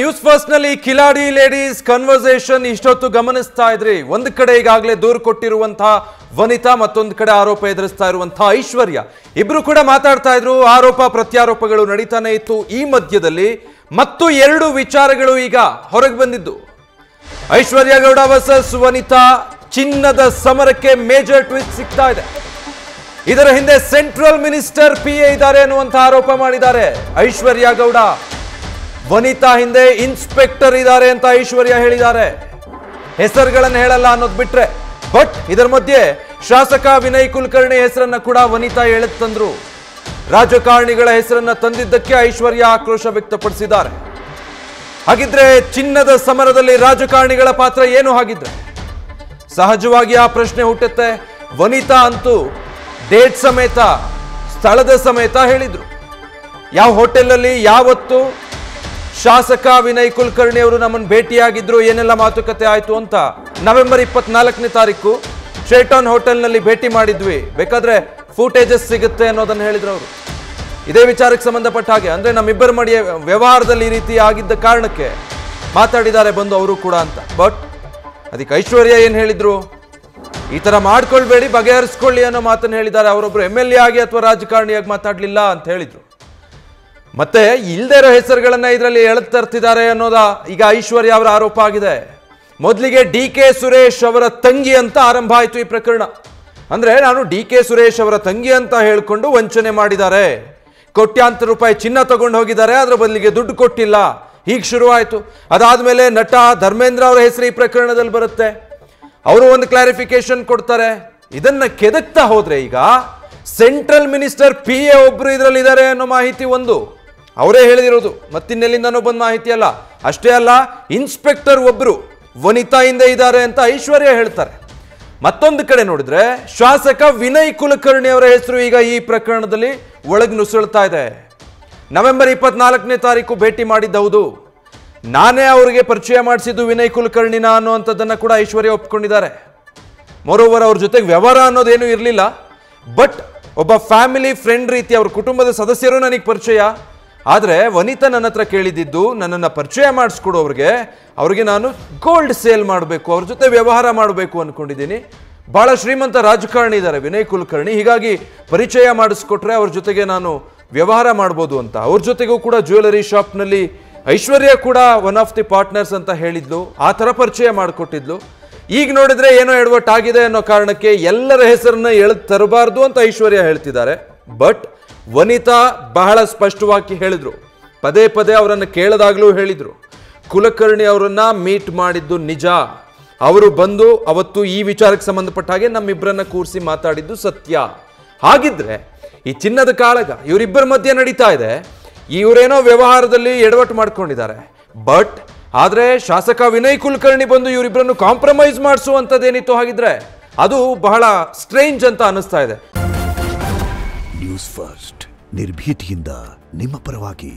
News first ನಲ್ಲಿ Kiladi ladies conversation ಇಷ್ಟೊತ್ತು ಗಮನಿಸ್ತಾ ಇದ್ರಿ. ಒಂದು ಕಡೆ ಈಗಾಗಲೇ ದೂರು ಕೊಟ್ಟಿರುವಂತಹ ವನಿತಾ, ಮತ್ತೊಂದು ಕಡೆ ಆರೋಪ ಎದುರಿಸ್ತಾ ಇರುವಂತಹ ಐಶ್ವರ್ಯ, ಇಬ್ರು ಕೂಡ ಮಾತಾಡ್ತಾ ಇದ್ರು. ಆರೋಪ ಪ್ರತ್ಯಾರೋಪಗಳು ನಡೀತಾನೆ ಇತ್ತು. ಈ ಮಧ್ಯದಲ್ಲಿ ಮತ್ತು ಎರಡು ವಿಚಾರಗಳು ಈಗ ಹೊರಗೆ ಬಂದಿದ್ದು. ಐಶ್ವರ್ಯ ಗೌಡ ವರ್ಸಸ್ ವನಿತಾ ಚಿನ್ನದ ಸಮರಕ್ಕೆ ಮೇಜರ್ ಟ್ವಿಸ್ಟ್ ಸಿಗ್ತಾ ಇದೆ. ಇದರ ಹಿಂದೆ ಸೆಂಟ್ರಲ್ ಮಿನಿಸ್ಟರ್ PA ಇದ್ದಾರೆ ಅನ್ನುವಂತ ಆರೋಪ ಮಾಡಿದ್ದಾರೆ ಐಶ್ವರ್ಯ ಗೌಡ. ವನಿತಾ ಹಿಂದೆ ಇನ್ಸ್ಪೆಕ್ಟರ್ ಇದ್ದಾರೆ ಅಂತ ಐಶ್ವರ್ಯ ಹೇಳಿದ್ದಾರೆ. ಹೆಸರುಗಳನ್ನು ಹೇಳಲ್ಲ ಅನ್ನೋದು ಬಿಟ್ರೆ, ಬಟ್ ಇದರ ಮಧ್ಯೆ ಶಾಸಕ ವಿನಯ್ ಕುಲಕರ್ಣಿ ಹೆಸರನ್ನ ಕೂಡ ವನಿತಾ ತಂದ್ರು. ರಾಜಕಾರಣಿಗಳ ಹೆಸರನ್ನ ತಂದಿದ್ದಕ್ಕೆ ಐಶ್ವರ್ಯ ಆಕ್ರೋಶ ವ್ಯಕ್ತಪಡಿಸಿದ್ದಾರೆ. ಹಾಗಿದ್ರೆ ಚಿನ್ನದ ಸಮರದಲ್ಲಿ ರಾಜಕಾರಣಿಗಳ ಪಾತ್ರ ಏನು? ಹಾಗಿದ್ರೆ ಸಹಜವಾಗಿ ಆ ಪ್ರಶ್ನೆ ಹುಟ್ಟುತ್ತೆ. ವನಿತಾ ಅಂತೂ ಡೇಟ್ ಸಮೇತ, ಸ್ಥಳದ ಸಮೇತ ಹೇಳಿದ್ರು. ಯಾವ ಹೋಟೆಲಲ್ಲಿ ಯಾವತ್ತು ಶಾಸಕ ವಿನಯ್ ಕುಲಕರ್ಣಿ ಅವರು ನಮ್ಮನ್ನು ಭೇಟಿಯಾಗಿದ್ರು, ಏನೆಲ್ಲ ಮಾತುಕತೆ ಆಯ್ತು ಅಂತ ನವೆಂಬರ್ 24ನೇ ತಾರೀಕು ಶೇಟಾನ್ ಹೋಟೆಲ್ನಲ್ಲಿ ಭೇಟಿ ಮಾಡಿದ್ವಿ, ಬೇಕಾದ್ರೆ ಫೂಟೇಜಸ್ ಸಿಗುತ್ತೆ ಅನ್ನೋದನ್ನು ಹೇಳಿದ್ರು ಅವರು. ಇದೇ ವಿಚಾರಕ್ಕೆ ಸಂಬಂಧಪಟ್ಟ ಹಾಗೆ, ಅಂದ್ರೆ ನಮ್ಮಿಬ್ಬರ ಮಡಿಯ ವ್ಯವಹಾರದಲ್ಲಿ ಈ ರೀತಿ ಆಗಿದ್ದ ಕಾರಣಕ್ಕೆ ಮಾತಾಡಿದ್ದಾರೆ ಬಂದು ಅವರು ಕೂಡ ಅಂತ. ಬಟ್ ಅದಕ್ಕೆ ಐಶ್ವರ್ಯ ಏನ್ ಹೇಳಿದ್ರು? ಈ ತರ ಮಾಡ್ಕೊಳ್ಬೇಡಿ, ಬಗೆಹರಿಸ್ಕೊಳ್ಳಿ ಅನ್ನೋ ಮಾತನ್ನು ಹೇಳಿದ್ದಾರೆ. ಅವರೊಬ್ರು MLA ಆಗಿ ಅಥವಾ ರಾಜಕಾರಣಿಯಾಗಿ ಮಾತಾಡ್ಲಿಲ್ಲ ಅಂತ ಹೇಳಿದ್ರು. ಮತ್ತೆ ಇಲ್ದೇ ಇರೋ ಹೆಸರುಗಳನ್ನ ಇದರಲ್ಲಿ ಎಳೆದು ತರ್ತಿದ್ದಾರೆ ಅನ್ನೋದ ಈಗ ಐಶ್ವರ್ಯ ಅವರ ಆರೋಪ ಆಗಿದೆ. ಮೊದಲಿಗೆ DK ಸುರೇಶ್ ಅವರ ತಂಗಿ ಅಂತ ಆರಂಭ ಆಯ್ತು ಈ ಪ್ರಕರಣ. ಅಂದ್ರೆ ನಾನು DK ಸುರೇಶ್ ಅವರ ತಂಗಿ ಅಂತ ಹೇಳ್ಕೊಂಡು ವಂಚನೆ ಮಾಡಿದ್ದಾರೆ, ಕೋಟ್ಯಾಂತರ ರೂಪಾಯಿ ಚಿನ್ನ ತಗೊಂಡು ಹೋಗಿದ್ದಾರೆ, ಅದರ ಬದಲಿಗೆ ದುಡ್ಡು ಕೊಟ್ಟಿಲ್ಲ, ಹೀಗೆ ಶುರುವಾಯಿತು. ಅದಾದ್ಮೇಲೆ ನಟ ಧರ್ಮೇಂದ್ರ ಅವರ ಹೆಸರು ಈ ಪ್ರಕರಣದಲ್ಲಿ ಬರುತ್ತೆ. ಅವರು ಒಂದು ಕ್ಲಾರಿಫಿಕೇಶನ್ ಕೊಡ್ತಾರೆ. ಇದನ್ನ ಕೆದಕ್ತಾ ಹೋದ್ರೆ ಈಗ ಸೆಂಟ್ರಲ್ ಮಿನಿಸ್ಟರ್ PA ಒಬ್ರು ಇದರಲ್ಲಿ ಇದ್ದಾರೆ ಅನ್ನೋ ಮಾಹಿತಿ ಒಂದು ಅವರೇ ಹೇಳಿದಿರೋದು, ಮತ್ತಿನ್ನೆಲ್ಲಿಂದನೋ ಬಂದ ಮಾಹಿತಿ ಅಲ್ಲ. ಅಷ್ಟೇ ಅಲ್ಲ, ಇನ್ಸ್ಪೆಕ್ಟರ್ ಒಬ್ರು ವನಿತಾ ಹಿಂದೆ ಇದ್ದಾರೆ ಅಂತ ಐಶ್ವರ್ಯ ಹೇಳ್ತಾರೆ. ಮತ್ತೊಂದು ಕಡೆ ನೋಡಿದ್ರೆ ಶಾಸಕ ವಿನಯ್ ಕುಲಕರ್ಣಿ ಅವರ ಹೆಸರು ಈಗ ಈ ಪ್ರಕರಣದಲ್ಲಿ ಒಳಗೆ ನುಸುಳ್ತಾ ಇದೆ. ನವೆಂಬರ್ 24ನೇ ತಾರೀಕು ಭೇಟಿ ಮಾಡಿದ್ದೌದು, ನಾನೇ ಅವರಿಗೆ ಪರಿಚಯ ಮಾಡಿಸಿದ್ದು ವಿನಯ್ ಕುಲಕರ್ಣಿನ ಅನ್ನುವಂಥದ್ದನ್ನ ಕೂಡ ಐಶ್ವರ್ಯ ಒಪ್ಕೊಂಡಿದ್ದಾರೆ. ಮೋರೋವರ್ ಅವ್ರ ಜೊತೆಗೆ ವ್ಯವಹಾರ ಅನ್ನೋದೇನು ಇರಲಿಲ್ಲ, ಬಟ್ ಒಬ್ಬ ಫ್ಯಾಮಿಲಿ ಫ್ರೆಂಡ್ ರೀತಿ ಅವ್ರ ಕುಟುಂಬದ ಸದಸ್ಯರು ನನಗೆ ಪರಿಚಯ. ಆದರೆ ವನಿತಾ ನನ್ನ ಹತ್ರ ಕೇಳಿದ್ದು, ನನ್ನನ್ನು ಪರಿಚಯ ಮಾಡಿಸ್ಕೊಡು ಅವ್ರಿಗೆ ನಾನು ಗೋಲ್ಡ್ ಸೇಲ್ ಮಾಡಬೇಕು, ಅವ್ರ ಜೊತೆ ವ್ಯವಹಾರ ಮಾಡಬೇಕು ಅಂದ್ಕೊಂಡಿದ್ದೀನಿ. ಭಾಳ ಶ್ರೀಮಂತ ರಾಜಕಾರಣಿ ಇದ್ದಾರೆ ವಿನಯ್ ಕುಲಕರ್ಣಿ, ಹೀಗಾಗಿ ಪರಿಚಯ ಮಾಡಿಸ್ಕೊಟ್ರೆ ಅವ್ರ ಜೊತೆಗೆ ನಾನು ವ್ಯವಹಾರ ಮಾಡ್ಬೋದು ಅಂತ. ಅವ್ರ ಜೊತೆಗೂ ಕೂಡ ಜ್ಯುವೆಲರಿ ಶಾಪ್ನಲ್ಲಿ ಐಶ್ವರ್ಯ ಕೂಡ ಒನ್ ಆಫ್ ದಿ ಪಾರ್ಟ್ನರ್ಸ್ ಅಂತ ಹೇಳಿದ್ಲು, ಆ ಥರ ಪರಿಚಯ ಮಾಡಿಕೊಟ್ಟಿದ್ಲು. ಈಗ ನೋಡಿದ್ರೆ ಏನೋ ಎಡವಟ್ಟಾಗಿದೆ ಅನ್ನೋ ಕಾರಣಕ್ಕೆ ಎಲ್ಲರ ಹೆಸರನ್ನ ಎಳೆದು ತರಬಾರ್ದು ಅಂತ ಐಶ್ವರ್ಯ ಹೇಳ್ತಿದ್ದಾರೆ. ಬಟ್ ವನಿತಾ ಬಹಳ ಸ್ಪಷ್ಟವಾಗಿ ಹೇಳಿದ್ರು, ಪದೇ ಪದೇ ಅವರನ್ನು ಕೇಳದಾಗ್ಲೂ ಹೇಳಿದ್ರು, ಕುಲಕರ್ಣಿ ಅವರನ್ನ ಮೀಟ್ ಮಾಡಿದ್ದು ನಿಜ, ಅವರು ಬಂದು ಅವತ್ತು ಈ ವಿಚಾರಕ್ಕೆ ಸಂಬಂಧಪಟ್ಟ ಹಾಗೆ ನಮ್ಮಿಬ್ಬರನ್ನ ಕೂರಿಸಿ ಮಾತಾಡಿದ್ದು ಸತ್ಯ. ಹಾಗಿದ್ರೆ ಈ ಚಿನ್ನದ ಕಾಳಗ ಇವರಿಬ್ಬರ ಮಧ್ಯೆ ನಡೀತಾ ಇದೆ, ಇವರೇನೋ ವ್ಯವಹಾರದಲ್ಲಿ ಎಡವಟ್ಟು ಮಾಡ್ಕೊಂಡಿದ್ದಾರೆ. ಬಟ್ ಆದ್ರೆ ಶಾಸಕ ವಿನಯ್ ಕುಲಕರ್ಣಿ ಬಂದು ಇವರಿಬ್ಬರನ್ನು ಕಾಂಪ್ರಮೈಸ್ ಮಾಡಿಸುವಂಥದ್ದೇನಿತ್ತು, ಹಾಗಿದ್ರೆ ಅದು ಬಹಳ ಸ್ಟ್ರೇಂಜ್ ಅಂತ ಅನಿಸ್ತಾ ಇದೆ. ನ್ಯೂಸ್ ಫಸ್ಟ್ ನಿರ್ಭೀತಿಯಿಂದ ನಿಮ್ಮ ಪರವಾಗಿ.